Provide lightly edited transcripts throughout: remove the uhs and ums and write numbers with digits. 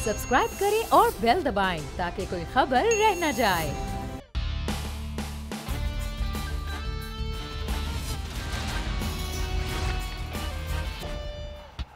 Subscribe करें और bell दबाएं ताकि कोई खबर रह न जाए।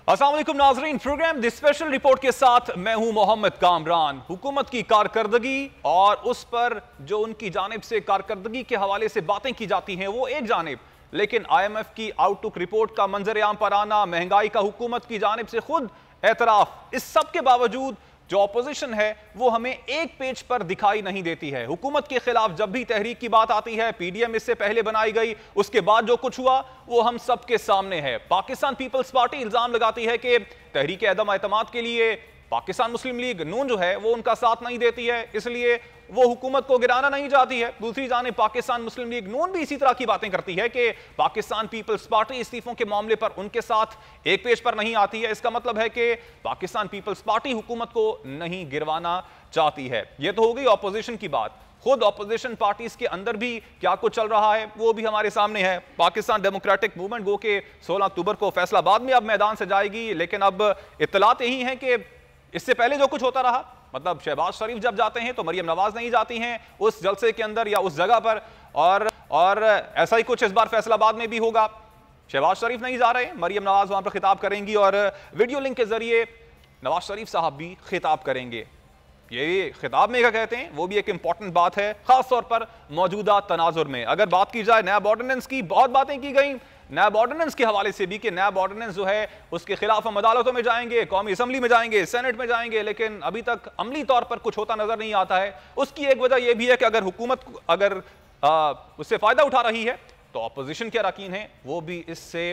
अस्सलाम वालेकुम नाज़रीन, प्रोग्राम द स्पेशल रिपोर्ट के साथ मैं हूं मोहम्मद कामरान। हुकूमत की कारकर्दगी और उस पर जो उनकी जानिब से कारकर्दगी के हवाले से बातें की जाती हैं वो एक जानिब, लेकिन IMF की आउटलुक रिपोर्ट का मंजर-ए-आम पर आना, महंगाई का हुकूमत की जानिब से खुद एतराफ, इस सब के बावजूद जो अपोजिशन है वो हमें एक पेज पर दिखाई नहीं देती है। हुकूमत के खिलाफ जब भी तहरीक की बात आती है, PDM इससे पहले बनाई गई, उसके बाद जो कुछ हुआ वो हम सबके सामने है। पाकिस्तान पीपल्स पार्टी इल्जाम लगाती है कि तहरीक अदम एतमाद के लिए पाकिस्तान मुस्लिम लीग नून जो है वो उनका साथ नहीं देती है, इसलिए वो हुकूमत को गिराना नहीं चाहती है। दूसरी जानिब पाकिस्तान मुस्लिम लीग नून भी इसी तरह की बातें करती है कि पाकिस्तान पीपल्स पार्टी इस्तीफों के मामले पर उनके साथ एक पेज पर नहीं आती है। इसका मतलब है कि पाकिस्तान पीपल्स पार्टी हुकूमत को नहीं गिरवाना चाहती है। यह तो हो गई ऑपोजिशन की बात। खुद ऑपोजिशन पार्टीज के अंदर भी क्या कुछ चल रहा है वो भी हमारे सामने है। पाकिस्तान डेमोक्रेटिक मूवमेंट गो के 16 अक्टूबर को फैसलाबाद में अब मैदान से जाएगी, लेकिन अब इत्तलात यही है कि इससे पहले जो कुछ होता रहा, मतलब शहबाज शरीफ जब जाते हैं तो मरियम नवाज नहीं जाती हैं उस जलसे के अंदर या उस जगह पर, और ऐसा ही कुछ इस बार फैसलाबाद में भी होगा। शहबाज शरीफ नहीं जा रहे, मरियम नवाज वहां पर खिताब करेंगी और वीडियो लिंक के जरिए नवाज शरीफ साहब भी खिताब करेंगे। ये खिताब में क्या कहते हैं वो भी एक इंपॉर्टेंट बात है, खास तौर पर मौजूदा तनाजुर में। अगर बात की जाए नैब ऑर्डिनेंस की, बहुत बातें की गई नैब ऑर्डिनेंस के हवाले से भी कि नैब ऑर्डिनेंस जो है उसके खिलाफ हम अदालतों में जाएंगे, कौमी असम्बली में जाएंगे, सेनेट में जाएंगे, लेकिन अभी तक अमली तौर पर कुछ होता नजर नहीं आता है। उसकी एक वजह यह भी है कि अगर हुकूमत उससे फायदा उठा रही है तो अपोजिशन के अरकान हैं वो भी इससे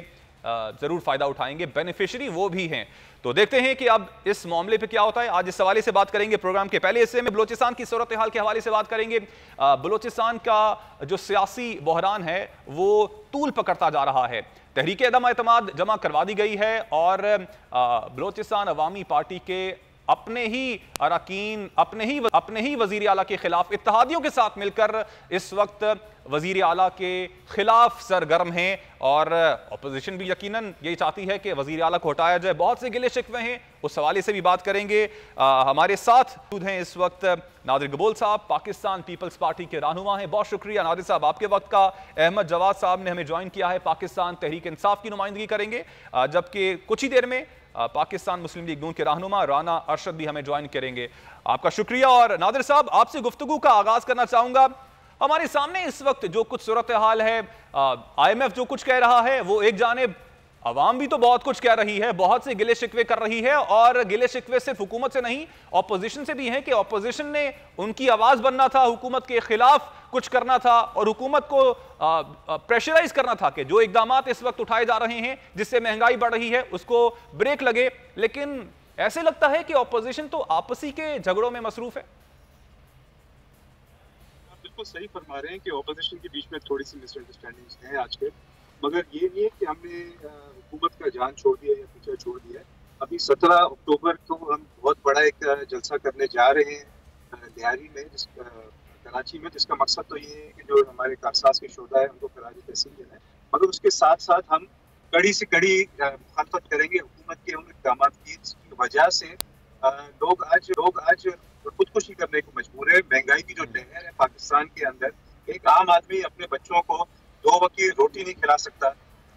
जरूर फायदा उठाएंगे, बेनिफिशियरी वो भी हैं। तो देखते हैं कि अब इस मामले पे क्या होता है। आज इस हवाले से बात करेंगे। प्रोग्राम के पहले हिस्से में बलोचिस्तान की सूरत हाल के हवाले से बात करेंगे। बलोचिस्तान का जो सियासी बहरान है वो तूल पकड़ता जा रहा है। तहरीक अदम एतमाद जमा करवा दी गई है और बलोचिस्तान अवामी पार्टी के अपने ही अरकान अपने ही वजीर आला के खिलाफ इत्तेहादियों के साथ मिलकर इस वक्त वजीर आला के खिलाफ सरगर्म हैं और अपोजिशन भी यकीनन यही चाहती है कि वजीर आला को हटाया जाए। बहुत से गिले शिकवे हैं, उस हवाले से भी बात करेंगे। हमारे साथ मौजूद हैं इस वक्त नादिर गबोल साहब, पाकिस्तान पीपल्स पार्टी के रहनुमा हैं। बहुत शुक्रिया नादिर साहब आपके वक्त का। अहमद जवाद साहब ने हमें ज्वाइन किया है, पाकिस्तान तहरीक इंसाफ की नुमाइंदगी करेंगे, जबकि कुछ ही देर में पाकिस्तान मुस्लिम लीग नून के रहनुमा राना अरशद भी हमें ज्वाइन करेंगे। आपका शुक्रिया। और नादिर साहब आपसे गुफ्तगू का आगाज करना चाहूंगा। हमारे सामने इस वक्त जो कुछ सूरत हाल है, IMF जो कुछ कह रहा है वो एक जानिब, अवाम भी तो बहुत कुछ कह रही है, बहुत से गिले शिकवे कर रही है, और गिले शिकवे सिर्फ हुकूमत से नहीं ऑपोजिशन से भी हैं कि ऑपोजिशन ने उनकी आवाज बनना था, हुकूमत के खिलाफ कुछ करना था और हुकूमत को प्रेशराइज करना था कि जो इकदामात इस वक्त उठाए जा रहे हैं जिससे महंगाई बढ़ रही है उसको ब्रेक लगे। लेकिन ऐसे लगता है कि ऑपोजिशन तो आपसी के झगड़ों में मसरूफ है। बिल्कुल सही फरमा रहे हैं कि ऑपोजिशन के बीच में थोड़ी सी मिसअंडरस्टैंडिंग्स हैं आज के, मगर ये नहीं है कि हमने हुकूमत का जान छोड़ दिया या पीछे छोड़ दिया है। अभी 17 अक्टूबर को हम बहुत बड़ा एक जलसा करने जा रहे हैं लिहारी में, कराची में, जिसका मकसद तो ये है कि जो हमारे कारसाज के शोधा है उनको कराची तहसील देना है, मगर उसके साथ साथ हम कड़ी से कड़ी मुखालफत करेंगे हुकूमत के उन इक़दामात की जिसकी वजह से लोग आज खुदकुशी करने को मजबूर है। महंगाई की जो लहर है पाकिस्तान के अंदर, एक आम आदमी अपने बच्चों को 2 वक्त की रोटी नहीं खिला सकता,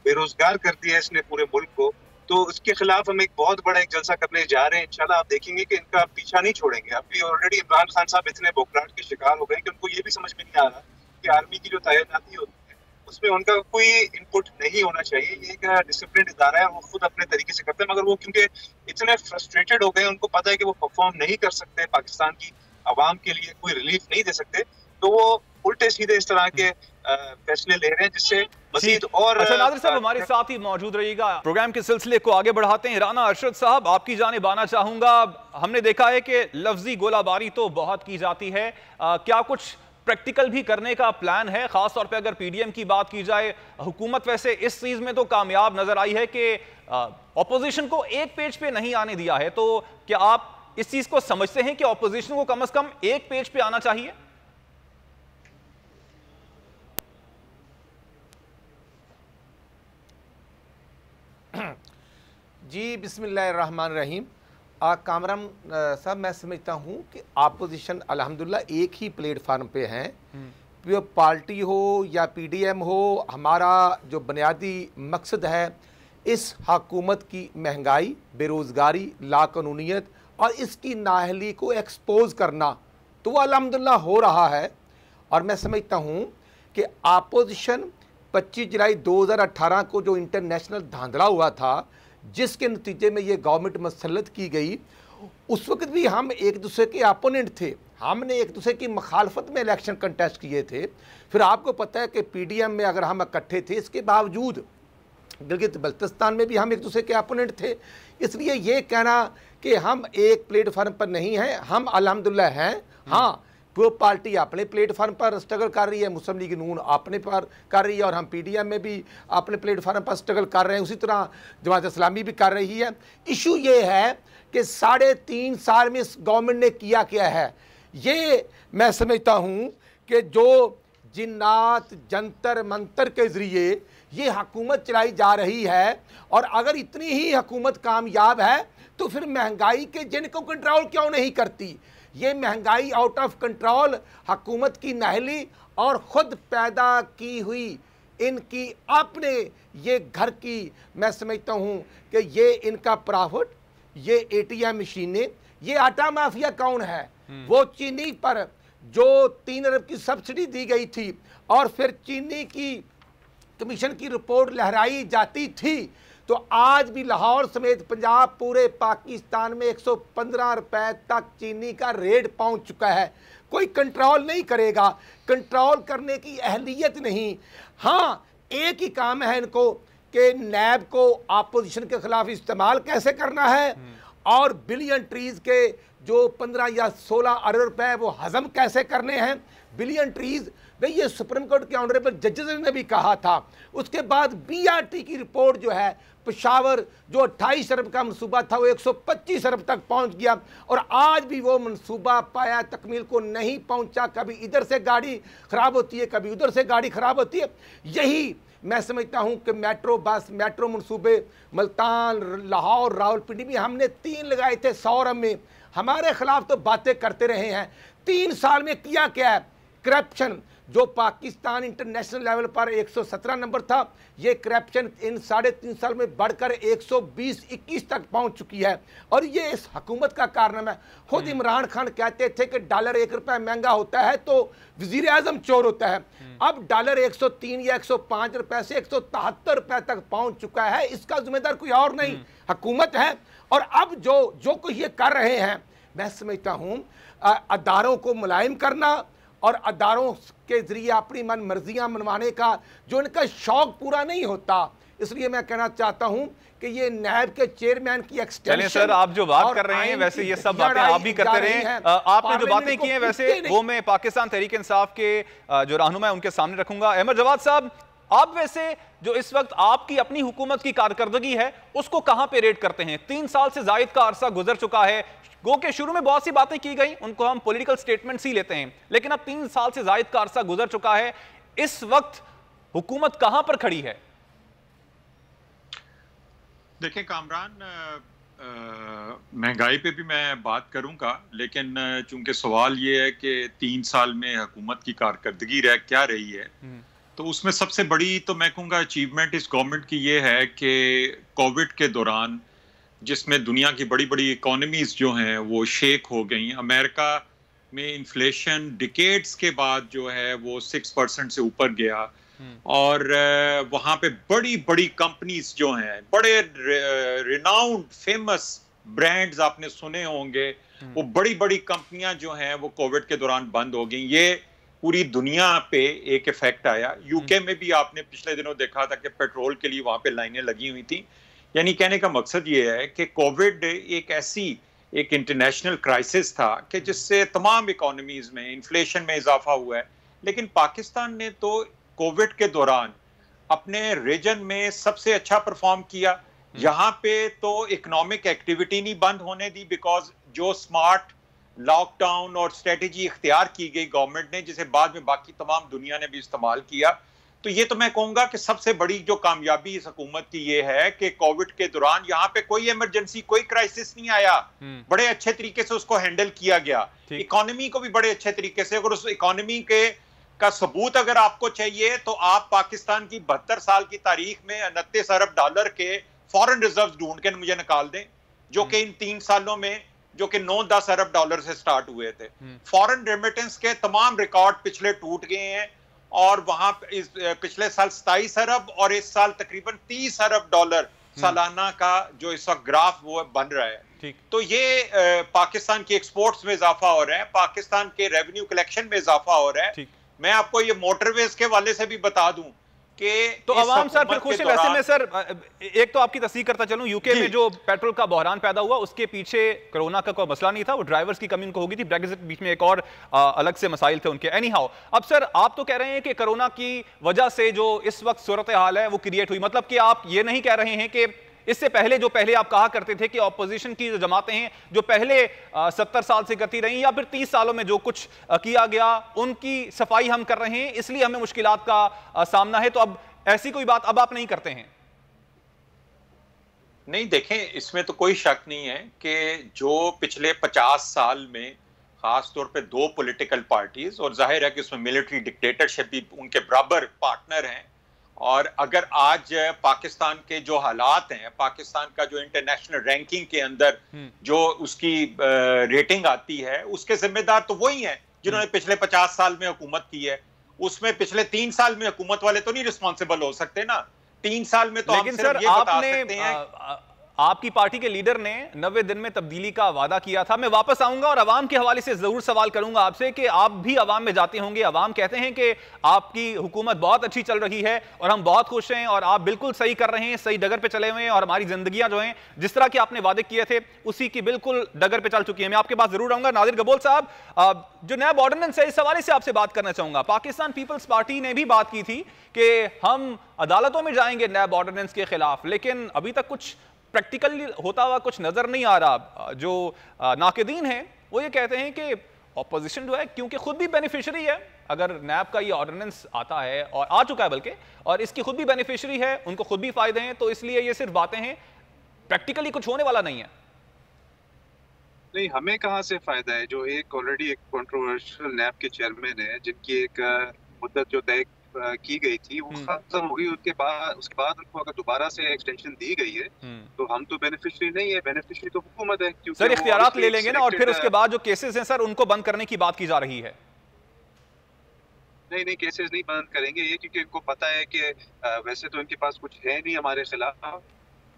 बेरोजगार कर दिया है इसने पूरे मुल्क को। तो उसके खिलाफ हम एक बहुत बड़ा एक जलसा करने जा रहे हैं। इंशाल्लाह आप देखेंगे कि इनका पीछा नहीं छोड़ेंगे। अभी ऑलरेडी इमरान खान साहब इतने बोखलाहट के शिकार हो गए कि उनको ये भी समझ में नहीं आ रहा कि आर्मी की जो तैनाती होती है उसमें उनका कोई इनपुट नहीं होना चाहिए। ये एक डिसिप्लिन इदारा है, वो खुद अपने तरीके से करते हैं, मगर वो क्योंकि इतने फ्रस्ट्रेटेड हो गए, उनको पता है कि वो परफॉर्म नहीं कर सकते, पाकिस्तान की आवाम के लिए कोई रिलीफ नहीं दे सकते, तो वो उल्टे सीधे इस तरह के फैसले ले रहे हैं जिससे मजीद और। अच्छा नादिर साहब हमारे साथ ही मौजूद रहिएगा। प्रोग्राम के सिलसिले को आगे बढ़ाते हैं। राना अरशद साहब आपकी जानिब आना चाहूंगा। हमने देखा है कि लफ्जी गोलाबारी तो बहुत की जाती है, क्या कुछ प्रैक्टिकल भी करने का प्लान है? खास तौर पे अगर PDM की बात की जाए, हुकूमत वैसे इस चीज में तो कामयाब नजर आई है कि ऑपोजिशन को एक पेज पे नहीं आने दिया है, तो क्या आप इस चीज को समझते हैं कि ऑपोजिशन को कम से कम एक पेज पे आना चाहिए? जी बिस्मिल्लाहिर्रहमानिर्रहीम। कामरान साहब, मैं समझता हूँ कि अपोजिशन अल्हम्दुलिल्लाह एक ही प्लेटफार्म पे हैं। वो पार्टी हो या पीडीएम हो, हमारा जो बुनियादी मकसद है इस हुकूमत की महंगाई, बेरोज़गारी, लाकानूनियत और इसकी नाअहली को एक्सपोज करना, तो वो अल्हम्दुलिल्लाह हो रहा है। और मैं समझता हूँ कि अपोजिशन 25 जुलाई 2018 को जो इंटरनेशनल धांधला हुआ था, जिसके नतीजे में ये गवर्नमेंट मसलत की गई, उस वक्त भी हम एक दूसरे के अपोनेंट थे, हमने एक दूसरे की मुखालफत में इलेक्शन कंटेस्ट किए थे। फिर आपको पता है कि पीडीएम में अगर हम इकट्ठे थे, इसके बावजूद गिलगित बल्तिस्तान में भी हम एक दूसरे के अपोनेंट थे। इसलिए ये कहना कि हम एक प्लेटफार्म पर नहीं हैं, हम अल्हम्दुलिल्लाह हैं। हाँ, वो पार्टी अपने प्लेटफार्म पर स्ट्रगल कर रही है, मुस्लिम लीग नून अपने पर कर रही है, और हम पीडीएम में भी अपने प्लेटफार्म पर स्ट्रगल कर रहे हैं, उसी तरह जमात इस्लामी भी कर रही है। इशू ये है कि 3.5 साल में इस गवर्नमेंट ने किया क्या है। ये मैं समझता हूँ कि जो जिन्नात जंतर मंतर के ज़रिए ये हुकूमत चलाई जा रही है, और अगर इतनी ही हुकूमत कामयाब है तो फिर महंगाई के जिनको कंट्रोल क्यों नहीं करती। ये महंगाई आउट ऑफ कंट्रोल हुकूमत की नाअहली और ख़ुद पैदा की हुई इनकी अपने ये घर की, मैं समझता हूँ कि ये इनका प्रॉफिट, ये एटीएम मशीनें, ये आटा माफिया कौन है। वो चीनी पर जो 3 अरब की सब्सिडी दी गई थी और फिर चीनी की कमीशन की रिपोर्ट लहराई जाती थी, तो आज भी लाहौर समेत पंजाब पूरे पाकिस्तान में 115 रुपए तक चीनी का रेट पहुंच चुका है। कोई कंट्रोल नहीं करेगा, कंट्रोल करने की अहलियत नहीं। हाँ, एक ही काम है इनको कि नैब को अपोजिशन के खिलाफ इस्तेमाल कैसे करना है, और बिलियन ट्रीज के जो 15 या 16 अरब रुपए वो हजम कैसे करने हैं। बिलियन ट्रीज भाई, ये सुप्रीम कोर्ट के ऑनरेबल जजेस ने भी कहा था। उसके बाद बीआरटी की रिपोर्ट जो है, पेशावर जो 28 अरब का मनसूबा था वो 125 अरब तक पहुंच गया, और आज भी वो मनसूबा पाया तकमील को नहीं पहुंचा। कभी इधर से गाड़ी ख़राब होती है, कभी उधर से गाड़ी ख़राब होती है। यही मैं समझता हूं कि मेट्रो बस, मेट्रो मनसूबे मुल्तान, लाहौर, रावलपिंडी में हमने 3 लगाए थे 100 अरब में। हमारे खिलाफ तो बातें करते रहे हैं। 3 साल में किया क्या है? करप्शन जो पाकिस्तान इंटरनेशनल लेवल पर 117 नंबर था, ये करप्शन इन 3.5 साल में बढ़कर 120-21 तक पहुंच चुकी है, और ये इस हुकूमत का कारण है। खुद इमरान खान कहते थे कि डॉलर 1 रुपया महंगा होता है तो वजीर आजम चोर होता है। अब डॉलर 103 या 105 रुपए से 173 रुपए तक पहुंच चुका है। इसका जिम्मेदार कोई और नहीं, हुकूमत है। और अब जो कुछ ये कर रहे हैं, मैं समझता हूँ अदारों को मुलायम करना और अदारों के जरिए अपनी मन मर्जियाँ मनवाने का जो इनका शौक पूरा नहीं होता। इसलिए मैं कहना चाहता हूं कि ये नैब के चेयरमैन की एक्सटेंशन। चलिए सर, आप जो बात कर रहे हैं वैसे ये सब बातें आप भी करते रहे हैं। आपने जो बातें की हैं वैसे वो मैं पाकिस्तान तहरीक इंसाफ के जो रहनुमा है उनके सामने रखूंगा। अहमद जवाद साहब, आप वैसे जो इस वक्त आपकी अपनी हुकूमत की कारकर्दगी है उसको कहां पे रेट करते हैं? 3 साल से जायद का अरसा गुजर चुका है। गो के शुरू में बहुत सी बातें की गई, उनको हम पॉलिटिकल स्टेटमेंट्स ही लेते हैं, लेकिन अब 3 साल से जायद का अरसा गुजर चुका है। इस वक्त हुकूमत कहां पर खड़ी है? देखिए कामरान, महंगाई पे भी मैं बात करूंगा, लेकिन चूंकि सवाल ये है कि 3 साल में हुकूमत की कारकर्दगी क्या रही है, तो उसमें सबसे बड़ी तो मैं कहूँगा अचीवमेंट इस गवर्नमेंट की ये है कि कोविड के दौरान जिसमें दुनिया की बड़ी बड़ी इकोनॉमीज जो हैं वो शेक हो गई। अमेरिका में इन्फ्लेशन डिकेड्स के बाद जो है वो 6% से ऊपर गया, और वहाँ पे बड़ी बड़ी कंपनीज जो हैं, बड़े रिनाउंड फेमस ब्रांड्स आपने सुने होंगे, वो बड़ी बड़ी कंपनियां जो हैं वो कोविड के दौरान बंद हो गई। ये पूरी दुनिया पे एक इफेक्ट आया। यूके में भी आपने पिछले दिनों देखा था कि पेट्रोल के लिए वहाँ पे लाइनें लगी हुई थी। यानी कहने का मकसद ये है कि कोविड एक इंटरनेशनल क्राइसिस था कि जिससे तमाम इकोनॉमीज में इन्फ्लेशन में इजाफा हुआ है, लेकिन पाकिस्तान ने तो कोविड के दौरान अपने रीजन में सबसे अच्छा परफॉर्म किया। यहाँ पे तो इकोनॉमिक एक्टिविटी नहीं बंद होने दी, बिकॉज जो स्मार्ट लॉकडाउन और स्ट्रेटेजी इख्तियार की गई गवर्नमेंट ने, जिसे बाद में बाकी तमाम दुनिया ने भी इस्तेमाल किया, तो ये तो मैं कहूंगा कि सबसे बड़ी जो कामयाबी इस हुकूमत की ये है कि कोविड के दौरान यहाँ पे कोई इमरजेंसी, कोई क्राइसिस नहीं आया, बड़े अच्छे तरीके से उसको हैंडल किया गया। इकोनॉमी को भी बड़े अच्छे तरीके से, अगर उस इकोनॉमी के का सबूत अगर आपको चाहिए तो आप पाकिस्तान की 72 साल की तारीख में 29 अरब डॉलर के फॉरेन रिजर्व ढूंढ के मुझे निकाल दें, जो कि इन 3 सालों में जो कि 9-10 अरब डॉलर से स्टार्ट हुए थे। फॉरेन रेमिटेंस के तमाम रिकॉर्ड पिछले टूट गए हैं और वहां पिछले साल 27 अरब और इस साल तकरीबन 30 अरब डॉलर सालाना का जो इस वक्त ग्राफ वो बन रहा है। तो ये पाकिस्तान की एक्सपोर्ट्स में इजाफा हो रहा है, पाकिस्तान के रेवेन्यू कलेक्शन में इजाफा हो रहा है। मैं आपको ये मोटरवेज के वाले से भी बता दूं कि तो अवाम सर फिर खुश है। वैसे में सर एक तो आपकी तस्दीक करता चलूं, यूके में जो पेट्रोल का बहरान पैदा हुआ उसके पीछे कोरोना का कोई मसला नहीं था, वो ड्राइवर्स की कमी उनको होगी थी, ब्रेग्जिट बीच में एक और अलग से मसाइल थे उनके। एनी हाउ, अब सर आप तो कह रहे हैं कि कोरोना की वजह से जो इस वक्त सूरत हाल है वो क्रिएट हुई, मतलब कि आप ये नहीं कह रहे हैं कि इससे पहले जो पहले आप कहा करते थे कि ऑपोजिशन की जो जमातें हैं जो पहले 70 साल से करती रही या फिर 30 सालों में जो कुछ किया गया उनकी सफाई हम कर रहे हैं इसलिए हमें मुश्किलात का सामना है, तो अब ऐसी कोई बात अब आप नहीं करते हैं? नहीं, देखें, इसमें तो कोई शक नहीं है कि जो पिछले 50 साल में खास तौर पे 2 पॉलिटिकल पार्टीज, और जाहिर है कि उसमें मिलिट्री डिक्टेटरशिप भी उनके बराबर पार्टनर हैं, और अगर आज पाकिस्तान के जो हालात हैं, पाकिस्तान का जो इंटरनेशनल रैंकिंग के अंदर जो उसकी रेटिंग आती है, उसके जिम्मेदार तो वही हैं जिन्होंने पिछले 50 साल में हुकूमत की है। उसमें पिछले 3 साल में हुकूमत वाले तो नहीं रिस्पॉन्सिबल हो सकते ना। 3 साल में तो लेकिन हम सिर्फ ये बता सकते हैं। आपकी पार्टी के लीडर ने 90 दिन में तब्दीली का वादा किया था। मैं वापस आऊंगा और अवाम के हवाले से जरूर सवाल करूंगा आपसे कि आप भी अवाम में जाते होंगे, अवाम कहते हैं कि आपकी हुकूमत बहुत अच्छी चल रही है और हम बहुत खुश हैं और आप बिल्कुल सही कर रहे हैं, सही डगर पे चले हुए हैं और हमारी जिंदगियां जो हैं जिस तरह के आपने वादे किए थे उसी की बिल्कुल डगर पे चल चुकी है। मैं आपके पास जरूर आऊंगा। नादिर गबोल साहब, जो नैब ऑर्डिनेंस है इस हवाले से आपसे बात करना चाहूंगा। पाकिस्तान पीपल्स पार्टी ने भी बात की थी कि हम अदालतों में जाएंगे नैब ऑर्डिनेंस के खिलाफ, लेकिन अभी तक कुछ प्रैक्टिकली होता हुआ कुछ नजर नहीं आ रहा। जो नाकिदीन हैं वो ये कहते हैं कि ऑपोजिशन जो है क्योंकि खुद भी बेनिफिशियरी है, अगर नैब का ये ऑर्डिनेंस आता है और आ चुका है बल्कि, और इसकी खुद भी बेनिफिशियरी है, उनको खुद भी फायदे हैं, तो इसलिए ये सिर्फ बातें हैं, प्रैक्टिकली कुछ होने वाला नहीं है। नहीं, हमें कहाँ से फायदा है? जो एक ऑलरेडी एक कंट्रोवर्शियल नैब के चेयरमैन है जिनकी एक मुद्दत जो तय की गई थी वो खत्म हो गई, उसके बाद उनको अगर दोबारा से एक्सटेंशन दी गई है तो हम तो बेनिफिशियरी नहीं है, बेनिफिशियरी तो हुकूमत है। सर इख्तियारात ले लेंगे ना, और फिर उसके बाद जो केसेस हैं सर उनको बंद करने की बात की जा रही है। नहीं, केसेस नहीं बंद करेंगे ये, क्योंकि इनको पता है कि वैसे तो इनके पास कुछ है नहीं हमारे खिलाफ,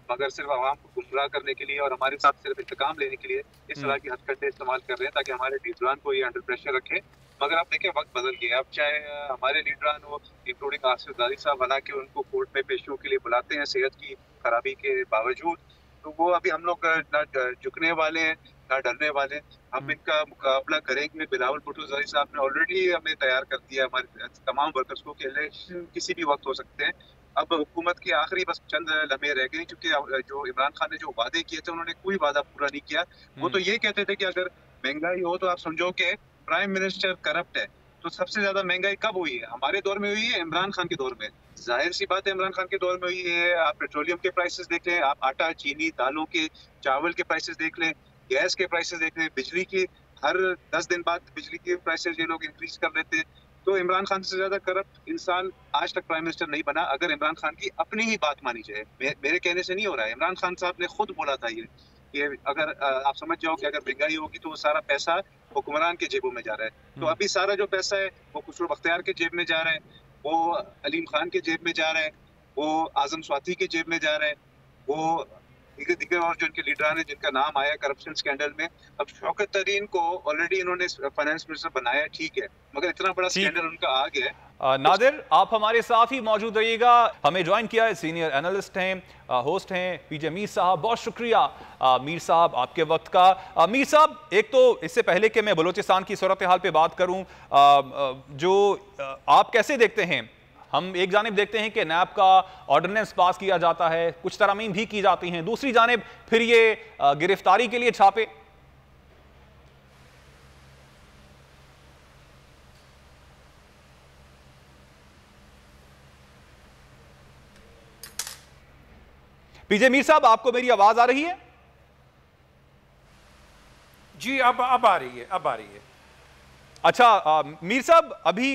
मगर सिर्फ आवाम को गुमराह करने के लिए और हमारे साथ सिर्फ इंतकाम लेने के लिए इस तरह की हथकंडे इस्तेमाल कर रहे हैं ताकि हमारे लीडरान को ये अंडर प्रेशर रखे। मगर आप देखें वक्त बदल गया, अब चाहे हमारे लीडरान हो इंक्लूडिंग आसिफ ज़रदारी साहब, हालांकि उनको कोर्ट में पेशियों के लिए बुलाते हैं सेहत की खराबी के बावजूद, तो वो अभी हम लोग ना झुकने वाले हैं ना डरने वाले। हम इनका मुकाबला करेंगे। बिलावल भुट्टो ज़रदारी साहब ने ऑलरेडी हमें तैयार कर दिया हमारे तमाम वर्कर्स को कि इलेक्शन किसी भी वक्त हो सकते हैं। अब हुकूमत के आखिरी बस चंद लम्हे रह गए, क्योंकि जो इमरान खान ने जो वादे किए थे उन्होंने कोई वादा पूरा नहीं किया। वो तो ये कहते थे कि अगर महंगाई हो तो आप समझो कि प्राइम मिनिस्टर करप्ट है। तो सबसे ज्यादा महंगाई कब हुई है? हमारे दौर में हुई है, इमरान खान के दौर में। जाहिर सी बात है इमरान खान के दौर में हुई है। आप पेट्रोलियम के प्राइसेस देख लें, आप आटा, चीनी, दालों के, चावल के प्राइसेस देख लें, गैस के प्राइसेस देख लें, बिजली की हर 10 दिन बाद बिजली के प्राइसेस ये लोग इंक्रीज कर देते हैं। तो इमरान खान से ज्यादा करप्ट इंसान आज तक प्राइम मिनिस्टर नहीं बना, अगर इमरान खान की अपनी ही बात मानी जाए। मेरे कहने से नहीं हो रहा है, इमरान खान साहब ने खुद बोला था ये कि अगर आप समझ जाओ कि अगर महंगाई होगी तो वो सारा पैसा हुक्मरान के जेबों में जा रहा है। तो अभी सारा जो पैसा है वो खुसरो बख्तियार के जेब में जा रहा है, वो अलीम खान के जेब में जा रहा है, वो आजम स्वाति के जेब में जा रहा है, वो दिग्गज और जो इनके लीडरान है जिनका नाम आया करप्शन स्कैंडल में। अब शौकत तरीन को ऑलरेडी इन्होंने फाइनेंस मिनिस्टर बनाया, ठीक है, मगर इतना बड़ा स्कैंडल उनका आ गया है। नादिर, आप हमारे साथ ही मौजूद रहिएगा। हमें ज्वाइन किया है सीनियर एनालिस्ट हैं, होस्ट हैं पीजे मीर साहब। बहुत शुक्रिया मीर साहब आपके वक्त का। मीर साहब, एक तो इससे पहले कि मैं बलूचिस्तान की सूरत हाल पे बात करूं, जो आप कैसे देखते हैं, हम एक जानिब देखते हैं कि नैब का ऑर्डिनेंस पास किया जाता है, कुछ तरमीम भी की जाती हैं, दूसरी जानिब फिर ये गिरफ्तारी के लिए छापे। पीजे मीर साहब, आपको मेरी आवाज आ रही है? जी, अब आ रही है, अब आ रही है। अच्छा मीर साहब, अभी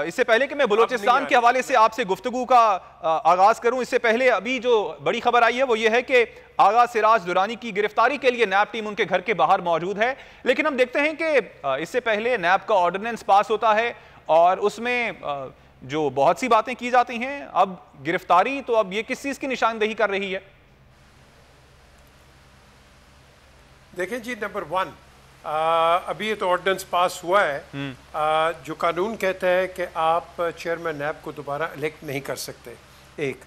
इससे पहले कि मैं बलूचिस्तान के हवाले से आपसे गुफ्तगू का आगाज करूं, इससे पहले अभी जो बड़ी खबर आई है वो ये है कि आगा सिराज दुरानी की गिरफ्तारी के लिए नैब टीम उनके घर के बाहर मौजूद है। लेकिन हम देखते हैं कि इससे पहले नैब का ऑर्डिनेंस पास होता है और उसमें जो बहुत सी बातें की जाती हैं। अब गिरफ्तारी, तो अब ये किस चीज की निशानदेही कर रही है? देखें जी, नंबर 1, अभी ये तो ऑर्डिनेंस पास हुआ है जो कानून कहता है कि आप चेयरमैन नैब को दोबारा इलेक्ट नहीं कर सकते। एक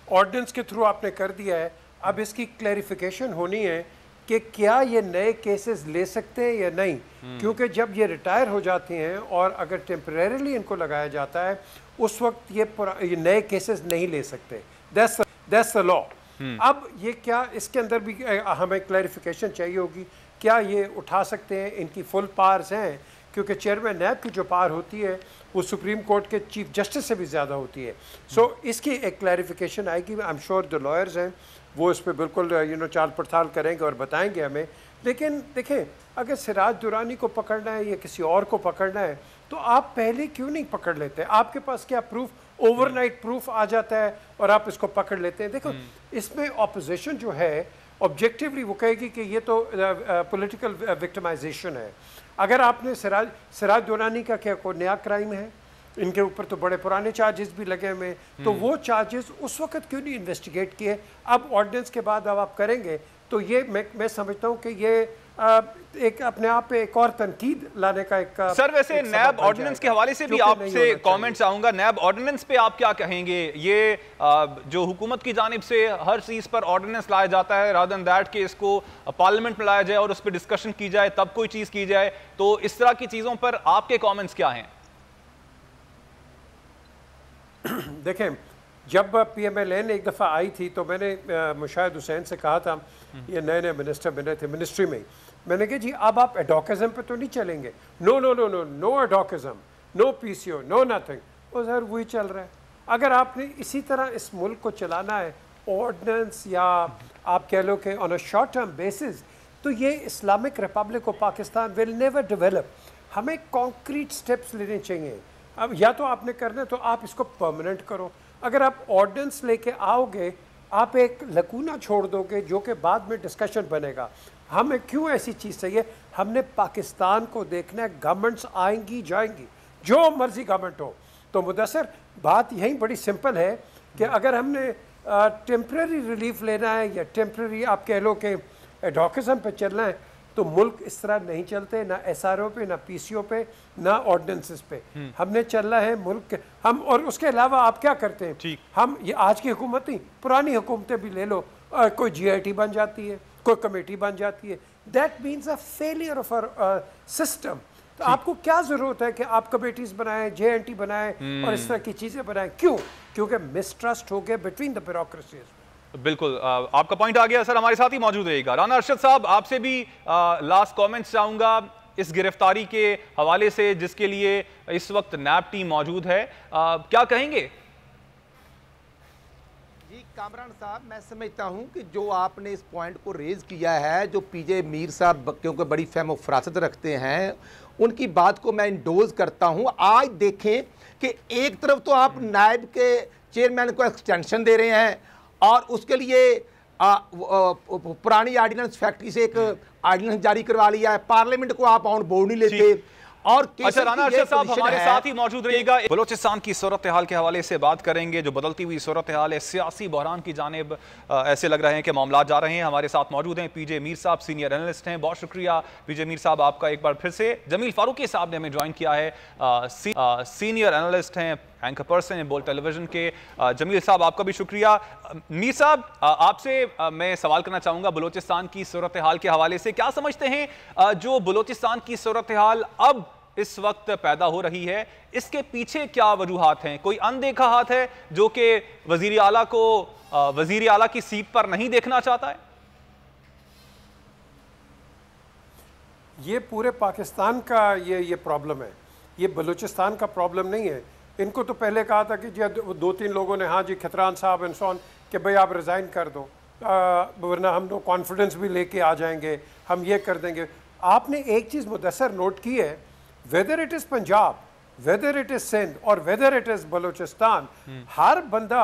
ऑर्डिनेंस के थ्रू आपने कर दिया है, अब इसकी क्लैरिफिकेशन होनी है कि क्या ये नए केसेस ले सकते हैं या नहीं, क्योंकि जब ये रिटायर हो जाते हैं और अगर टेम्परेरीली इनको लगाया जाता है उस वक्त ये नए केसेस नहीं ले सकते। That's the law. अब ये क्या इसके अंदर भी हमें क्लैरिफिकेशन चाहिए होगी, क्या ये उठा सकते हैं, इनकी फुल पावर्स हैं, क्योंकि चेयरमैन नैब की जो पावर होती है वो सुप्रीम कोर्ट के चीफ जस्टिस से भी ज़्यादा होती है। सो इसकी एक क्लैरिफिकेशन आएगी। आई एम श्योर जो लॉयर्स हैं वो इस पर बिल्कुल चाल पड़ताल करेंगे और बताएंगे हमें। लेकिन देखें, अगर सिराज दुरानी को पकड़ना है या किसी और को पकड़ना है तो आप पहले क्यों नहीं पकड़ लेते? आपके पास क्या प्रूफ, ओवरनाइट प्रूफ आ जाता है और आप इसको पकड़ लेते हैं? देखो, इसमें ऑपोजिशन जो है ऑब्जेक्टिवली वो कहेगी कि ये तो पॉलिटिकल विक्टिमाइजेशन है। अगर आपने सिराज दुरानी का क्या कोई नया क्राइम है? इनके ऊपर तो बड़े पुराने चार्जेस भी लगे हुए हैं, तो वो चार्जेस उस वक्त क्यों नहीं इन्वेस्टिगेट किए? अब ऑर्डिनेंस के बाद अब आप करेंगे तो ये मैं समझता हूँ कि ये एक अपने आप पे एक और तनकीद लाने का एक सर, वैसे नैब ऑर्डिनेंस के हवाले से भी आपसे कमेंट चाहूंगा। नैब ऑर्डिनेंस पे आप क्या कहेंगे? ये जो हुकूमत की जानिब से हर चीज पर ऑर्डिनेंस लाया जाता है, रादर देन दैट कि इसको पार्लियामेंट में लाया जाए और उस पर डिस्कशन की जाए तब कोई चीज की जाए, तो इस तरह की चीजों पर आपके कमेंट्स क्या हैं? देखें, जब PMLN एक दफ़ा आई थी तो मैंने मुशाहिद हुसैन से कहा था, ये नए नए मिनिस्टर बने थे मिनिस्ट्री में, मैंने कहा जी अब आप एडोकिज्म पे तो नहीं चलेंगे? No no no no no adhocism, no PCO, no nothing. वो सर वही चल रहा है। अगर आपने इसी तरह इस मुल्क को चलाना है ऑर्डिनेंस या आप कह लो कि on a short term basis, तो ये Islamic Republic of Pakistan will never develop. हमें कॉन्क्रीट स्टेप्स लेने चाहिए। अब या तो आपने करना है तो आप इसको परमानेंट करो। अगर आप ऑर्डिनेंस लेके आओगे, आप एक लकूना छोड़ दोगे जो कि बाद में डिस्कशन बनेगा। हमें क्यों ऐसी चीज़ चाहिए? हमने पाकिस्तान को देखना है, गवर्नमेंट्स आएंगी जाएंगी, जो मर्जी गवर्नमेंट हो। तो मुदस्सिर, बात यही बड़ी सिंपल है कि अगर हमने टेम्प्रेरी रिलीफ लेना है या टेम्प्रेरी आप कह लो कि एडोकिज्म पे चलना है, तो मुल्क इस तरह नहीं चलते, ना SRO पे, ना PCO पे, ना ऑर्डिनेंसेस पे। हमने चलना है मुल्क हम। और उसके अलावा आप क्या करते हैं? हम ये आज की हुकूमत नहीं, पुरानी हुकूमतें भी ले लो, कोई GIT बन जाती है, कोई कमेटी बन जाती है। That means a failure of our system. तो आपको क्या जरूरत है कि आप कमेटीज बनाएं, JNT बनाएं और इस तरह की चीजें बनाएं? क्यों? क्योंकि मिसट्रस्ट हो गया बिटवीन द ब्यूरोक्रेसीज। बिल्कुल, आपका पॉइंट आ गया सर। हमारे साथ ही मौजूद रहेगा राना अरशद साहब, आपसे भी लास्ट कमेंट्स चाहूंगा इस गिरफ्तारी के हवाले से जिसके लिए इस वक्त नैब टीम मौजूद है, क्या कहेंगे? जी कामरान साहब, मैं समझता हूं कि जो आपने इस पॉइंट को रेज किया है, जो PJ मीर साहब क्योंकि बड़ी फहम फरासत रखते हैं, उनकी बात को मैं इंडोज करता हूं। आज देखें कि एक तरफ तो आप नायब के चेयरमैन को एक्सटेंशन दे रहे हैं और उसके लिए पुरानी ऑर्डिनेंस फैक्ट्री से एक ऑर्डिनेंस जारी करवा लिया है, पार्लियामेंट को आप ऑन बोर्ड नहीं लेते। और अच्छा, राना अरशद साहब हमारे साथ ही मौजूद रहिएगा। बलोचिस्तान की सूरत हाल के हवाले से बात करेंगे, जो बदलती हुई सूरत हाल है, सियासी बहरान की जानिब ऐसे लग रहे हैं कि मामला जा रहे हैं। हमारे साथ मौजूद हैं PJ मीर साहब, सीनियर एनालिस्ट हैं। बहुत शुक्रिया PJ मीर साहब आपका एक बार फिर से। जमील फारूकी साहब ने हमें ज्वाइन किया है, सीनियर एनालिस्ट हैं, एंकर पर्सन हैं बोल टेलीविजन के। जमील साहब आपका भी शुक्रिया। मीर साहब, आपसे मैं सवाल करना चाहूँगा बलोचिस्तान की सूरत हाल के हवाले से। क्या समझते हैं जो बलोचिस्तान की सूरत हाल अब इस वक्त पैदा हो रही है, इसके पीछे क्या वजूहात हैं? कोई अनदेखा हाथ है जो कि वजीर आला को वजीर आला की सीट पर नहीं देखना चाहता है? ये पूरे पाकिस्तान का ये प्रॉब्लम है, ये बलूचिस्तान का प्रॉब्लम नहीं है। इनको तो पहले कहा था कि जी 2-3 लोगों ने, हाँ जी खतरान साहब इंसान, कि भाई आप रिज़ाइन कर दो। वरना हम नो कॉन्फिडेंस भी लेके आ जाएंगे, हम ये कर देंगे। आपने एक चीज़ मुदस्सर नोट की है, whether it is Punjab, whether it is Sindh और वेदर इट इज़ बलूचिस्तान, हर बंदा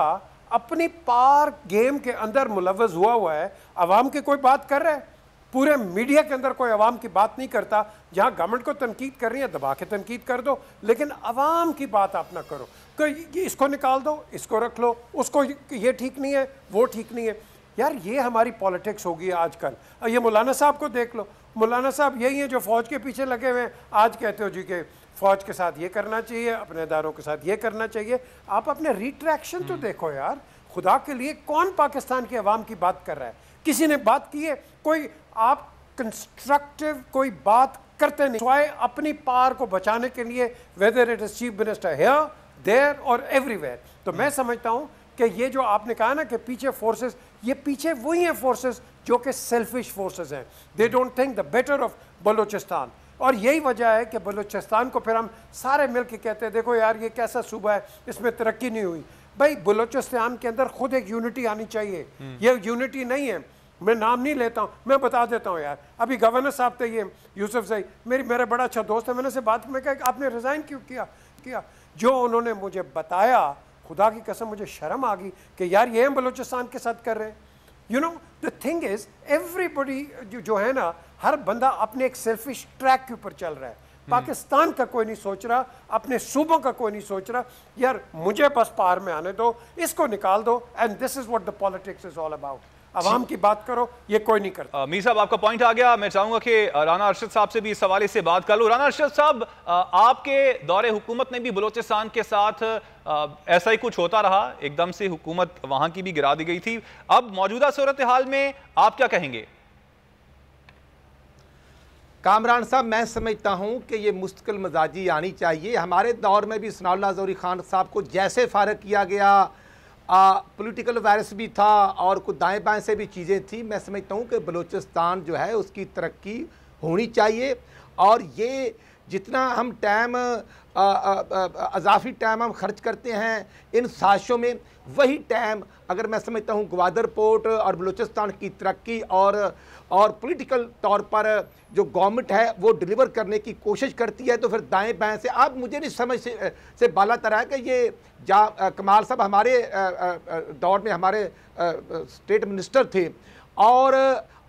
अपनी पार गेम के अंदर मुलव्वज़ हुआ है। अवाम की कोई बात कर रहा है, पूरे मीडिया के अंदर कोई अवाम की बात नहीं करता। जहाँ गवर्नमेंट को तनकीद कर रही है दबा के तनकीद कर दो, लेकिन अवाम की बात आप ना करो कि इसको निकाल दो, इसको रख लो, उसको ये ठीक नहीं है, वो ठीक नहीं है। यार ये हमारी पॉलिटिक्स होगी आजकल। ये मौलाना साहब को देख लो, मौलाना साहब यही हैं जो फ़ौज के पीछे लगे हुए हैं। आज कहते हो जी कि फ़ौज के साथ ये करना चाहिए, अपने इदारों के साथ ये करना चाहिए। आप अपने रिट्रैक्शन तो देखो यार, खुदा के लिए कौन पाकिस्तान की आवाम की बात कर रहा है? किसी ने बात की है? कोई आप कंस्ट्रक्टिव कोई बात करते नहीं, सिवाय अपनी पार को बचाने के लिए, whether it is chief minister here, there और एवरीवेयर। तो मैं समझता हूं कि ये जो आपने कहा ना कि पीछे फोर्सेस, ये पीछे वही हैं फोर्सेस जो कि सेल्फिश फोर्सेस हैं। They don't think the better of Balochistan. और यही वजह है कि बलूचिस्तान को फिर हम सारे मिल के कहते हैं देखो यार ये कैसा सूबा है, इसमें तरक्की नहीं हुई। भाई बलूचिस्तान के अंदर खुद एक यूनिटी आनी चाहिए। ये यूनिटी नहीं है, मैं नाम नहीं लेता हूँ, मैं बता देता हूँ यार। अभी गवर्नर साहब थे ये यूसुफ ज़ई, मेरा बड़ा अच्छा दोस्त है, मैंने से बात में कहा आपने रिज़ाइन क्यों किया? जो उन्होंने मुझे बताया, खुदा की कसम मुझे शर्म आ गई कि यार ये हम बलूचिस्तान के साथ कर रहे हैं। You know the thing is everybody जो है ना, हर बंदा अपने एक सेल्फिश ट्रैक के ऊपर चल रहा है। पाकिस्तान का कोई नहीं सोच रहा, अपने सूबों का कोई नहीं सोच रहा। यार मुझे बस पार में आने दो, इसको निकाल दो, and this is what the politics is all about. अवाम की बात करो, ये कोई नहीं करता। मीर साहब आपका पॉइंट आ गया। मैं चाहूंगा कि राना अरशद साहब से भी इस हवाले से बात कर लूं। राना अरशद साहब, आपके दौरे हुकूमत में भी बलूचिस्तान के साथ ऐसा ही कुछ होता रहा, एकदम से हुकूमत वहां की भी गिरा दी गई थी। अब मौजूदा सूरत हाल में आप क्या कहेंगे? कामरान साहब, मैं समझता हूं कि ये मुस्तकिल मजाजी आनी चाहिए। हमारे दौर में भी सनाउल्लाह ज़ौहरी खान साहब को जैसे फारग किया गया, पॉलिटिकल वायरस भी था और कुछ दाएं बाएं से भी चीज़ें थी। मैं समझता हूँ कि बलूचिस्तान जो है उसकी तरक्की होनी चाहिए, और ये जितना हम टाइम अजाफी टाइम हम खर्च करते हैं इन साजिशों में, वही टाइम अगर मैं समझता हूँ ग्वादर पोर्ट और बलूचिस्तान की तरक्की और पॉलिटिकल तौर पर जो गवर्नमेंट है वो डिलीवर करने की कोशिश करती है, तो फिर दाएं बाएं से आप मुझे नहीं समझ से बाला तरह है कि ये कमाल साहब हमारे दौर में हमारे स्टेट मिनिस्टर थे, और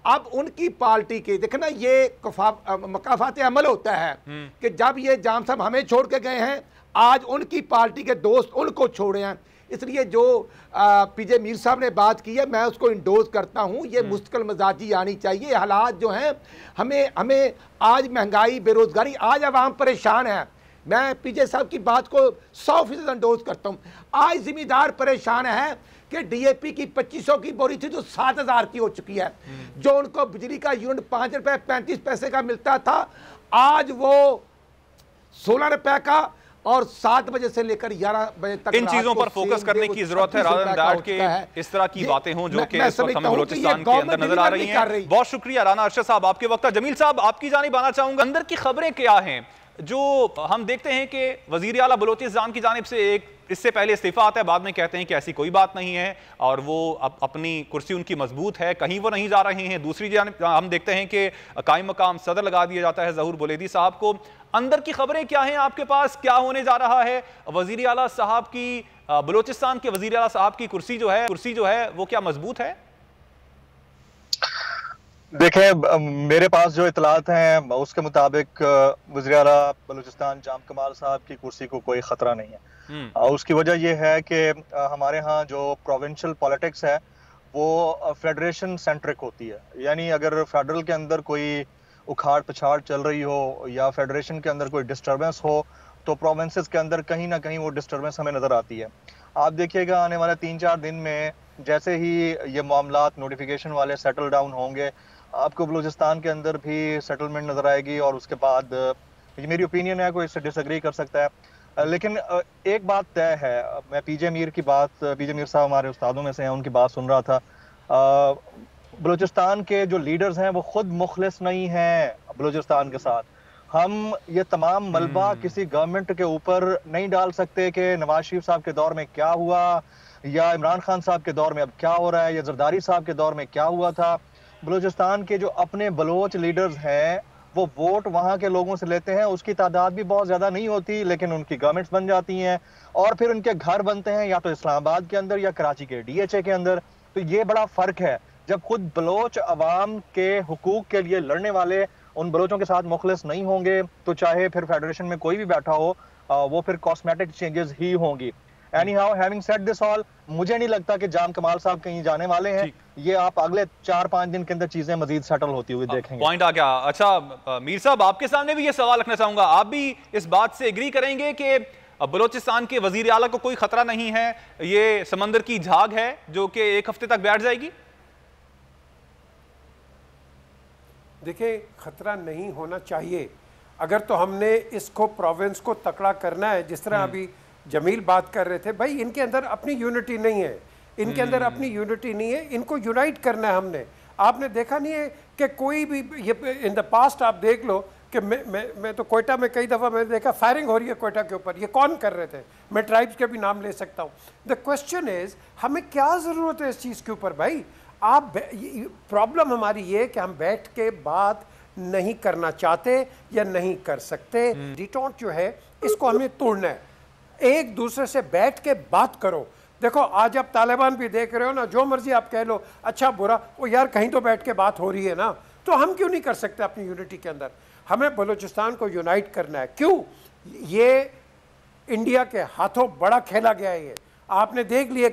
अब उनकी पार्टी के देखे ना, ये मकाफात अमल होता है कि जब ये जाम साहब हमें छोड़ के गए हैं, आज उनकी पार्टी के दोस्त उनको छोड़े हैं। इसलिए जो पीजे मीर साहब ने बात की है, मैं उसको इंडोज करता हूँ। ये मुस्तकिल मजाजी आनी चाहिए। हालात जो हैं, हमें आज महंगाई, बेरोजगारी, आज आवाम परेशान है। मैं पीजे साहब की बात को 100% इंडोज करता हूँ। आज जिम्मेदार परेशान है कि DAP की 2500 की बोरी थी जो 7000 की हो चुकी है। जो उनको बिजली का यूनिट 5 रुपए 35 पैसे का मिलता था, आज वो 16 रुपए का, और 7 बजे से लेकर 11 बजे तक। इन चीजों पर फोकस करने की जरूरत है, रादर दैट के इस तरह की बातें हों जो कि इस वक्त हमें बलूचिस्तान के अंदर नजर आ रही हैं। बहुत शुक्रिया राना अरशद साहब, आपके वक्त। जमील साहब, आपकी जानिब आना चाहूंगा। अंदर की खबरें क्या हैं जो हम देखते हैं कि वजीर आला बलूचिस्तान की जानिब से एक इससे पहले इस्तीफा आता है, बाद में कहते हैं कि ऐसी कोई बात नहीं है और वो अपनी कुर्सी उनकी मजबूत है, कहीं वो नहीं जा रहे हैं। दूसरी जानिब हम देखते हैं कि कायम मकाम सदर लगा दिया जाता है ज़हूर बुलेदी साहब को। अंदर की खबरें क्या हैं आपके पास? क्या होने जा रहा है? वजीर आला साहब की, बलूचिस्तान के वजीर आला साहब की कुर्सी जो है वो क्या मजबूत है? देखें, मेरे पास जो इतलात हैं उसके मुताबिक वज़ीर आला बलूचिस्तान जाम कमाल साहब की कुर्सी को कोई ख़तरा नहीं है। उसकी वजह यह है कि हमारे यहाँ जो प्रोविंशियल पॉलिटिक्स है वो फेडरेशन सेंट्रिक होती है। यानी अगर फेडरल के अंदर कोई उखाड़ पछाड़ चल रही हो या फेडरेशन के अंदर कोई डिस्टर्बेंस हो, तो प्रोविंसेस के अंदर कहीं ना कहीं वो डिस्टर्बेंस हमें नज़र आती है। आप देखिएगा आने वाले 3-4 दिन में जैसे ही ये मामलात नोटिफिकेशन वाले सेटल डाउन होंगे, आपको बलूचिस्तान के अंदर भी सेटलमेंट नजर आएगी। और उसके बाद ये मेरी ओपिनियन है, कोई इससे डिसएग्री कर सकता है, लेकिन एक बात तय है। मैं पीजे मीर साहब हमारे उस्तादों में से हैं, उनकी बात सुन रहा था। बलूचिस्तान के जो लीडर्स हैं वो खुद मुखलिस नहीं हैं बलूचिस्तान के साथ। हम ये तमाम मलबा किसी गवर्नमेंट के ऊपर नहीं डाल सकते कि नवाज शरीफ साहब के दौर में क्या हुआ, या इमरान खान साहब के दौर में अब क्या हो रहा है, या जरदारी साहब के दौर में क्या हुआ था। बलूचिस्तान के जो अपने बलोच लीडर्स हैं वो वोट वहां के लोगों से लेते हैं, उसकी तादाद भी बहुत ज्यादा नहीं होती, लेकिन उनकी गवर्नमेंट्स बन जाती हैं और फिर उनके घर बनते हैं या तो इस्लामाबाद के अंदर या कराची के DHA के अंदर। तो ये बड़ा फर्क है, जब खुद बलोच अवाम के हुकूक के लिए लड़ने वाले उन बलोचों के साथ मुखलिस नहीं होंगे तो चाहे फिर फेडरेशन में कोई भी बैठा हो वो फिर कॉस्मेटिक चेंजेस ही होंगी। Anyhow, having said this all, मुझे नहीं लगता कि जाम कमाल साहब कहीं जाने वाले हैं। ये आप अगले 4-5 दिन के अंदर चीजें मजीद सेटल होती हुई देखेंगे। पॉइंट आ गया। अच्छा मीर साहब, आपके सामने भी ये सवाल रखना चाहूंगा, आप भी इस बात से एग्री करेंगे कि बलूचिस्तान के वजीर आला को कोई खतरा नहीं है, ये समंदर की झाग है जो कि एक हफ्ते तक बैठ जाएगी? देखिए, खतरा नहीं होना चाहिए। अगर तो हमने इसको प्रोविंस को तकड़ा करना है, जिस तरह अभी जमील बात कर रहे थे, भाई इनके अंदर अपनी यूनिटी नहीं है, इनके अंदर अपनी यूनिटी नहीं है, इनको यूनाइट करना है हमने। आपने देखा नहीं है कि कोई भी ये इन द पास्ट आप देख लो कि मैं तो कोयटा में कई दफ़ा मैंने देखा फायरिंग हो रही है कोयटा के ऊपर, ये कौन कर रहे थे? मैं ट्राइब्स के भी नाम ले सकता हूँ। द क्वेश्चन इज हमें क्या ज़रूरत है इस चीज़ के ऊपर? भाई आप प्रॉब्लम हमारी ये कि हम बैठ के बात नहीं करना चाहते या नहीं कर सकते। डिटॉन्ट जो है इसको हमें तोड़ना है, एक दूसरे से बैठ के बात करो। देखो आज आप तालिबान भी देख रहे हो ना, जो मर्जी आप कह लो, अच्छा बुरा, वो यार कहीं तो बैठ के बात हो रही है ना, तो हम क्यों नहीं कर सकते अपनी यूनिटी के अंदर? हमें बलूचिस्तान को यूनाइट करना है। क्यों? ये इंडिया के हाथों बड़ा खेला गया है, ये आपने देख लिया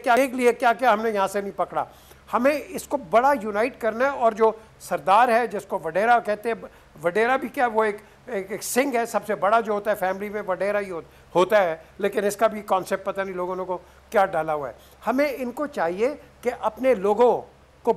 क्या क्या हमने यहाँ से नहीं पकड़ा। हमें इसको बड़ा यूनाइट करना है। और जो सरदार है जिसको वडेरा कहते हैं, वडेरा भी क्या, वो एक सिंह है, सबसे बड़ा जो होता है फैमिली में वडेरा ही होता है, लेकिन इसका भी कॉन्सेप्ट पता नहीं लोगों को क्या डाला हुआ है। हमें इनको चाहिए कि अपने लोगों को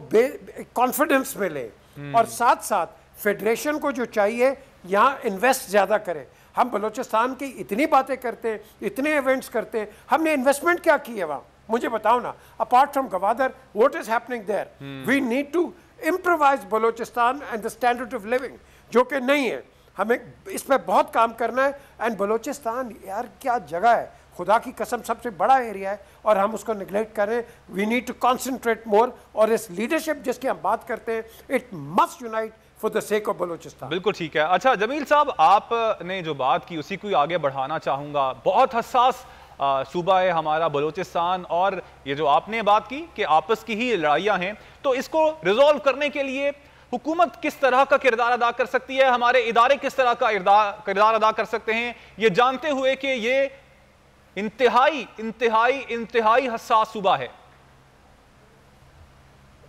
कॉन्फिडेंस मिले और साथ साथ फेडरेशन को जो चाहिए यहाँ इन्वेस्ट ज़्यादा करें। हम बलूचिस्तान की इतनी बातें करते हैं, इतने इवेंट्स करते हैं, हमने इन्वेस्टमेंट क्या की है वहाँ? मुझे बताओ ना, apart from Gwadar what is happening there? We need to improvise Balochistan and the standard of living, जो कि नहीं है। हमें इस पर बहुत काम करना है। एंड बलूचिस्तान यार क्या जगह है, खुदा की कसम सबसे बड़ा एरिया है और हम उसको निगलेक्ट कर रहे हैं। वी नीड टू कॉन्सेंट्रेट मोर, और इस लीडरशिप जिसकी हम बात करते हैं, it must unite for the sake of Balochistan. बिल्कुल ठीक है। अच्छा जमील साहब, आपने जो बात की उसी को आगे बढ़ाना चाहूंगा। बहुत हसास सूबा है हमारा बलूचिस्तान, और ये जो आपने बात की कि आपस की ही लड़ाइयाँ हैं, तो इसको रिजॉल्व करने के लिए हुकूमत किस तरह का किरदार अदा कर सकती है, हमारे इदारे किस तरह का किरदार अदा कर सकते हैं, ये जानते हुए कि ये इंतहाई इंतहाई इंतहाई हसास सूबा है?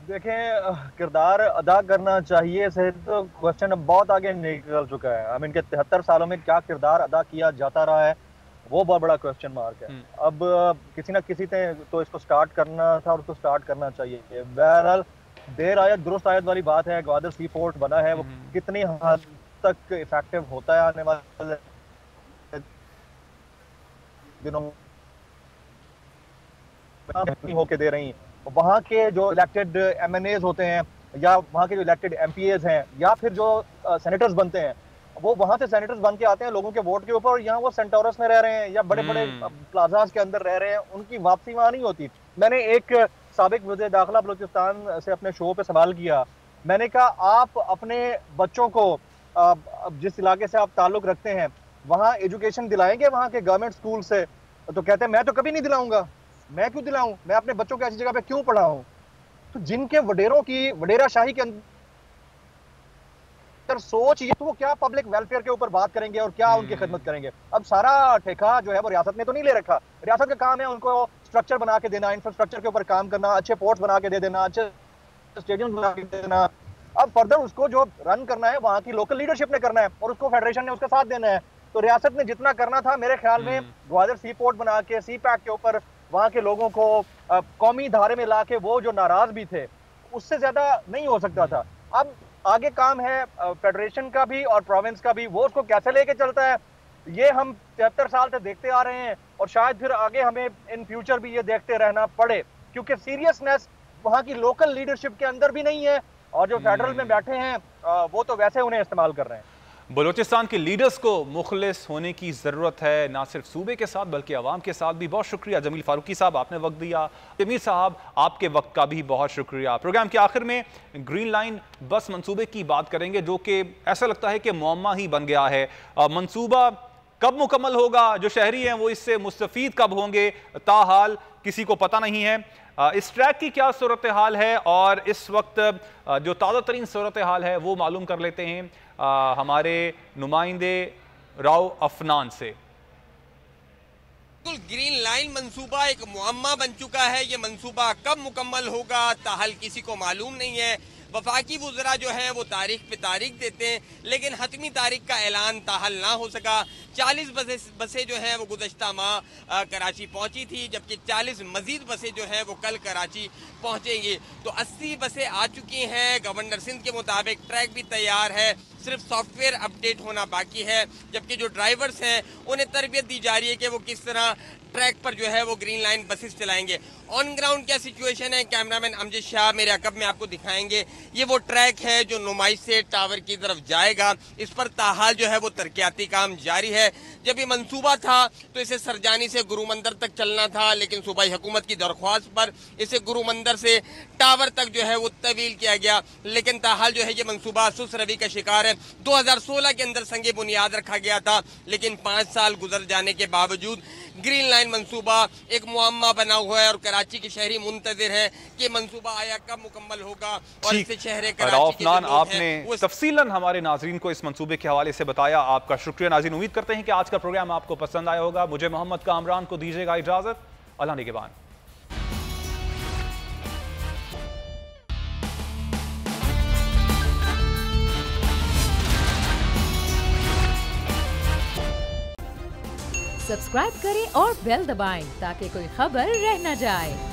देखें, किरदार अदा करना चाहिए से तो क्वेश्चन अब बहुत आगे निकल चुका है। हम इनके 73 सालों में क्या किरदार अदा किया जाता रहा है, वो बहुत बड़ा क्वेश्चन मार्क है। अब किसी ना किसी ने तो इसको स्टार्ट करना था और उसको स्टार्ट करना चाहिए। बहरहाल देर आयत दुरुस्त आयत वाली बात है। ग्वादर सी पोर्ट बना है, वो कितनी हद तक इफेक्टिव होता है आने वाले दिनों में होके दे रही हैं। वहाँ के जो इलेक्टेड MNAs होते हैं या वहाँ के जो इलेक्टेड MPAs हैं या फिर जो सेनेटर्स बनते हैं, वो वहाँ से सेनेटर्स बन के आते हैं लोगों के वोट के ऊपर, और यहाँ वो सेंटोरस में रह रहे हैं या बड़े बड़े प्लाजाज के अंदर रह रहे हैं, उनकी वापसी वहाँ नहीं होती। मैंने एक साबिक वज़ीर दाखिला बलूचिस्तान से अपने शो पे सवाल किया, मैंने कहा आप अपने बच्चों को जिस इलाके से आप ताल्लुक रखते हैं वहाँ एजुकेशन दिलाएंगे वहाँ के गवर्नमेंट स्कूल से? तो कहते हैं मैं तो कभी नहीं दिलाऊंगा। मैं क्यों दिलाऊं? मैं अपने बच्चों को ऐसी जगह पे क्यों पढ़ाऊं? तो जिनके वडेरों की वडेरा शाही के अंदर सोच ये, तो वो क्या पब्लिक वेलफेयर के ऊपर बात करेंगे और क्या उनकी खिदमत करेंगे? अब सारा ठेका जो है वो रियासत ने तो नहीं ले रखा। रियासत का काम है उनको स्ट्रक्चर बना के देना, इंफ्रास्ट्रक्चर के ऊपर काम करना, अच्छे पोर्ट्स बना के दे देना, अच्छे स्टेडियम बना के देना। अब फर्दर उसको जो रन करना है वहाँ की लोकल लीडरशिप ने करना है और उसको फेडरेशन ने उसका साथ देना है। तो रियासत ने जितना करना था मेरे ख्याल में ग्वादर सी पोर्ट बना के सी पैक के ऊपर वहाँ के लोगों को कौमी धारे में ला के वो जो नाराज भी थे, उससे ज्यादा नहीं हो सकता था। अब आगे काम है फेडरेशन का भी और प्रोविंस का भी, वो उसको कैसे लेके चलता है ये हम 73 साल से देखते आ रहे हैं और शायद फिर आगे हमें इन फ्यूचर भी ये देखते रहना पड़े, क्योंकि सीरियसनेस वहाँ की लोकल लीडरशिप के अंदर भी नहीं है और जो फेडरल में बैठे हैं वो तो वैसे उन्हें इस्तेमाल कर रहे हैं। बलूचिस्तान के लीडर्स को मुखलिस होने की ज़रूरत है, ना सिर्फ सूबे के साथ बल्कि आवाम के साथ भी। बहुत शुक्रिया जमील फारूकी साहब, आपने वक्त दिया। जमील साहब, आपके वक्त का भी बहुत शुक्रिया। प्रोग्राम के आखिर में ग्रीन लाइन बस मंसूबे की बात करेंगे, जो कि ऐसा लगता है कि मुअम्मा ही बन गया है। मंसूबा कब मुकम्मल होगा, जो शहरी हैं वो इससे मुस्तफीद कब होंगे, ताहाल किसी को पता नहीं है। इस ट्रैक की क्या सूरत हाल है और इस वक्त जो ताज़ा तरीन सूरत हाल है वो मालूम कर लेते हैं हमारे नुमाइंदे राव अफनान से। ग्रीन लाइन मंसूबा एक मुअम्मा बन चुका है। ये मंसूबा कब मुकम्मल होगा ताहल किसी को मालूम नहीं है। वफाकी वुज़रा जो है वो तारीख पे तारीख देते हैं, लेकिन हतमी तारीख का ऐलान ताहल ना हो सका। 40 बसें जो हैं वो गुज़श्ता माह कराची पहुंची थी, जबकि 40 मजीद बसें जो हैं वो कल कराची पहुंचेंगी। तो 80 बसें आ चुकी हैं। गवर्नर सिंध के मुताबिक ट्रैक भी तैयार है, सिर्फ सॉफ्टवेयर अपडेट होना बाकी है। जबकि जो ड्राइवर्स हैं उन्हें तरबियत दी जा रही है कि वो किस तरह ट्रैक पर जो है वो ग्रीन लाइन बसेस चलाएंगे। ऑन ग्राउंड क्या सिचुएशन है, कैमरामैन अमजद शाह मेरे अकब में आपको दिखाएंगे। ये वो ट्रैक है जो नुमाइश से टावर की तरफ जाएगा। इस पर ताहाल जो है वो तरक्याती काम जारी है। जब ये मंसूबा था तो इसे सरजानी से गुरु मंदिर तक चलना था, लेकिन सूबाई हुकूमत की दरख्वास्त पर इसे गुरु मंदिर से टावर तक जो है वो तवील किया गया। लेकिन ताहाल जो है ये मंसूबा सुस्त रवि का शिकार है। 2016 के अंदर संगे बुनियाद रखा गया था, लेकिन 5 साल गुजर जाने के बावजूद ग्रीन लाइन मंसूबा एक मुअम्मा बना हुआ है और कराची के शहरी मुंतजिर है कि मंसूबा आया कब मुकम्मल होगा। और इससे शहर कराची आपने तफसीलन हमारे नाजरीन को इस मंसूबे के हवाले से बताया, आपका शुक्रिया। नाज़रीन, उम्मीद करते हैं कि आज का प्रोग्राम आपको पसंद आया होगा। मुझे मोहम्मद कामरान को दीजिएगा इजाजत। अल्लाह निगहबान। सब्सक्राइब करें और बेल दबाएं ताकि कोई खबर रह न जाए।